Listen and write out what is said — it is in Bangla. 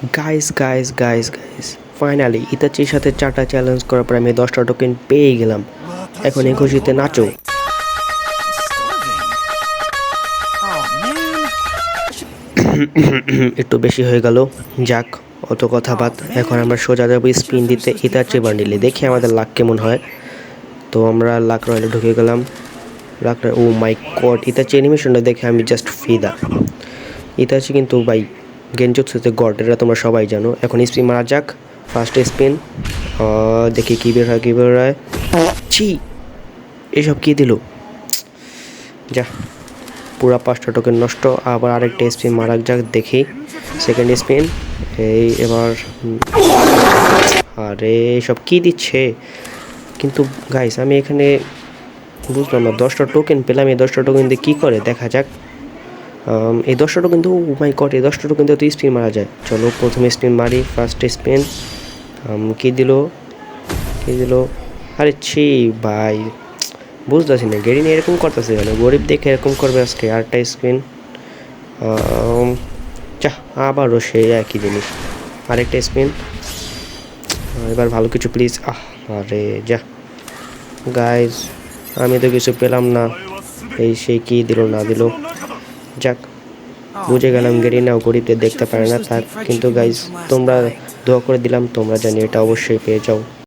Guys guys guys guys finally ইতাচির সাথে 4টা চ্যালেঞ্জ করার পর আমি 10টা টোকেন পেয়ে গেলাম। এখন এই খুশিতে নাচো। একটু বেশি হয়ে গেল, যাক অত কথা বাদ। এখন আমরা সোজা যাবো স্পিন দিতে ইতাচি বান্ডিলে, দেখি আমাদের লাক কেমন হয়। তো আমরা লাক রয়্যালে ঢুকে গেলাম। লাক, ও মাই গড, ইতাচি অ্যানিমেশনটা দেখে আমি জাস্ট ফিদা। ইতাচি কিন্তু ভাই গেনজুৎসুতে গড, এটা তোমরা সবাই জানো। এখন স্পিন মারা যাক, ফার্স্ট স্পিন। দেখি কী বের হয়, কী বের হয়। ছি, এসব কী দিল, যা পুরা 5টা টোকেন নষ্ট। আবার আরেকটা স্পিন মারা যাক, দেখি সেকেন্ড স্পিন। এই এবার আরে সব কী দিচ্ছে কিন্তু গাইস, আমি এখানে বুঝলাম না। 10টা টোকেন পেলাম, এই 10টা টোকেন দিয়ে কী করে দেখা যাক। এই 10টা টোকেন তো, ও মাই গড, এই 10টা টোকেন দিয়ে তো স্পিন মারা যায়। চলো প্রথমে স্পিন মারি, ফার্স্ট স্পিন। কী দিল, কী দিল, আরে ছি ভাই, বুঝতেছি না গেরিনি এরকম করতেছে কেন, গরিব দেখে এরকম করবে আজকে। আরেকটা স্পিন, চাহ আবারও সেই একই জিনিস। আরেকটা স্পিন, এবার ভালো কিছু প্লিজ। আরে যা গাইজ, আমি তো কিছু পেলাম না। এই সেই কী দিল না দিল, যাক বুঝে গেলাম গেরিনাও গরিবদের দেখতে পারে না। তার কিন্তু গাইজ তোমরা দোয়া করে দিলাম, তোমরা জানি এটা অবশ্যই পেয়ে যাও।